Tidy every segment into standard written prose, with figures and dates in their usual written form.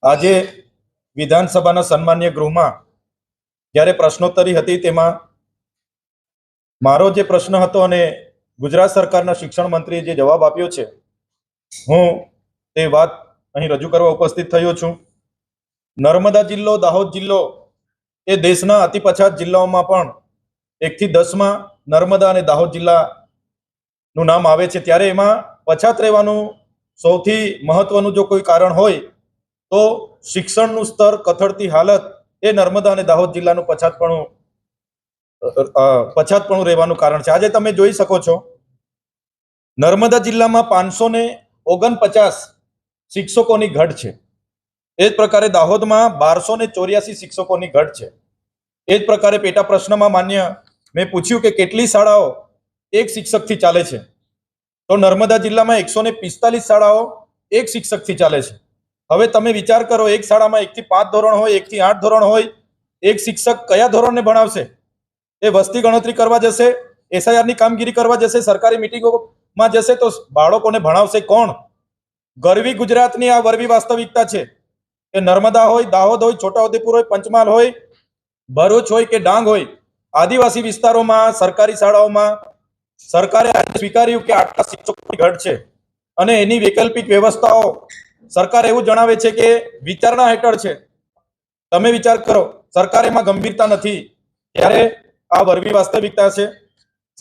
આજે વિધાનસભાના સન્માન્ય ગૃહમાં જ્યારે પ્રશ્નોત્તરી હતી તેમાં મારો જે પ્રશ્ન હતો અને ગુજરાત સરકારના શિક્ષણ મંત્રીએ જે જવાબ આપ્યો છે, હું તે વાત અહીં રજૂ કરવા ઉપસ્થિત થયો છું. નર્મદા જિલ્લો, દાહોદ જિલ્લો એ દેશના અતિ પછાત જિલ્લાઓમાં પણ 1 થી 10માં નર્મદા અને દાહોદ જિલ્લાનું નામ આવે છે. ત્યારે એમાં પછાત રહેવાનું સૌથી મહત્વનું જો કોઈ કારણ હોય તો શિક્ષણનું સ્તર કથળતી હાલત એ નર્મદા અને દાહોદ જિલ્લાનું પછાતપણું રહેવાનું કારણ છે. આજે તમે જોઈ શકો છો નર્મદા જિલ્લામાં 549 શિક્ષકોની ઘટ છે. એ જ પ્રકારે દાહોદમાં 1284 શિક્ષકોની ઘટ છે. એ જ પ્રકારે પેટા પ્રશ્નમાં માન્ય મેં પૂછ્યું કે કેટલી શાળાઓ એક શિક્ષકથી ચાલે છે, તો નર્મદા જિલ્લામાં 145 શાળાઓ એક શિક્ષકથી ચાલે છે. હવે તમે વિચાર કરો, એક શાળામાં 1 થી 5 ધોરણ હોય, 1 થી 8 ધોરણ હોય, એક શિક્ષક કયા ધોરણને ભણાવશે? એ વસ્તી ગણતરી કરવા જશે, SIR ની કામગીરી કરવા જશે, સરકારી મિટિંગોમાં જશે, તો બાળકોને ભણાવશે કોણ? ગરવી ગુજરાતની આ વરવી વાસ્તવિકતા છે કે નર્મદા હોય, દાહોદ હોય, છોટાઉદેપુર હોય, પંચમહાલ હોય, ભરૂચ હોય કે ડાંગ હોય, આદિવાસી વિસ્તારોમાં સરકારી શાળાઓમાં સરકારે સ્વીકાર્યું કે આટલા શિક્ષકોની ઘટ છે અને એની વૈકલ્પિક વ્યવસ્થાઓ સરકાર એવું જણાવે છે કે વિચારણા હેઠળ છે. તમે વિચાર કરો, સરકાર એમાં ગંભીરતા નથી. ત્યારે આ વરવી વાસ્તવિકતા છે.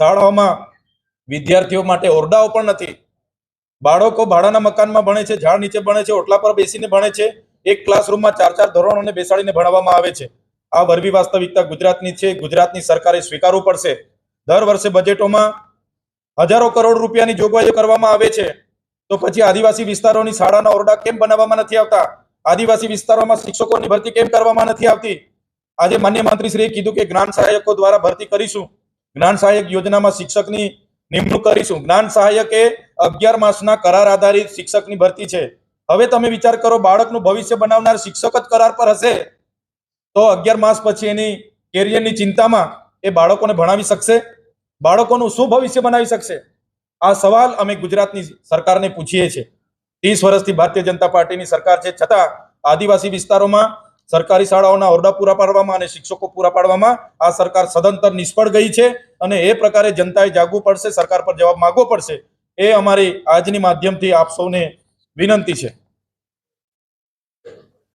શાળાઓમાં વિદ્યાર્થીઓ માટે ઓરડાઓ પણ નથી. બાળકો ભાડાના મકાનમાં ભણે છે, ઝાડ નીચે ભણે છે, ઓટલા પર બેસીને ભણે છે. એક ક્લાસરૂમમાં 4 ધોરણોને બેસાડીને ભણાવવામાં આવે છે. આ વરવી વાસ્તવિકતા ગુજરાતની છે. ગુજરાતની સરકારે સ્વીકારવું પડશે. દર વર્ષે બજેટોમાં હજારો કરોડ રૂપિયાની જોગવાઈઓ કરવામાં આવે છે, તો પછી આદિવાસી વિસ્તારોની શાળાના ઓરડા કેમ બનાવવામાં નથી આવતા? આદિવાસી વિસ્તારોમાં શિક્ષકોની ભરતી કેમ કરવામાં નથી આવતી? આજે માન્ય મંત્રીશ્રીએ કીધું કે જ્ઞાન સહાયકો દ્વારા ભરતી કરીશું, જ્ઞાન સહાયક યોજનામાં શિક્ષકની નિમણૂક કરીશું. જ્ઞાન સહાયક એ 11 માસના કરાર આધારિત શિક્ષકની ભરતી છે. હવે તમે વિચાર કરો, બાળકનું ભવિષ્ય બનાવનાર શિક્ષક જ કરાર પર હશે તો 11 માસ પછી એની કેરિયરની ચિંતામાં એ બાળકોને ભણાવી શકશે? બાળકોનું શું ભવિષ્ય બનાવી શકશે? આ સવાલ અમે ગુજરાતની સરકારને પૂછીએ છીએ. 30 વર્ષથી ભારતીય જનતા પાર્ટીની સરકાર છે, છતાં આદિવાસી વિસ્તારોમાં સરકારી શાળાઓના ઓરડા પૂરા પાડવામાં અને શિક્ષકો પૂરા પાડવામાં આ સરકાર સદંતર નિષ્ફળ ગઈ છે અને એ પ્રકારે જનતાએ જાગવું પડશે, સરકાર પર જવાબ માંગવો પડશે. એ અમારી આજની માધ્યમથી આપ સૌને વિનંતી છે.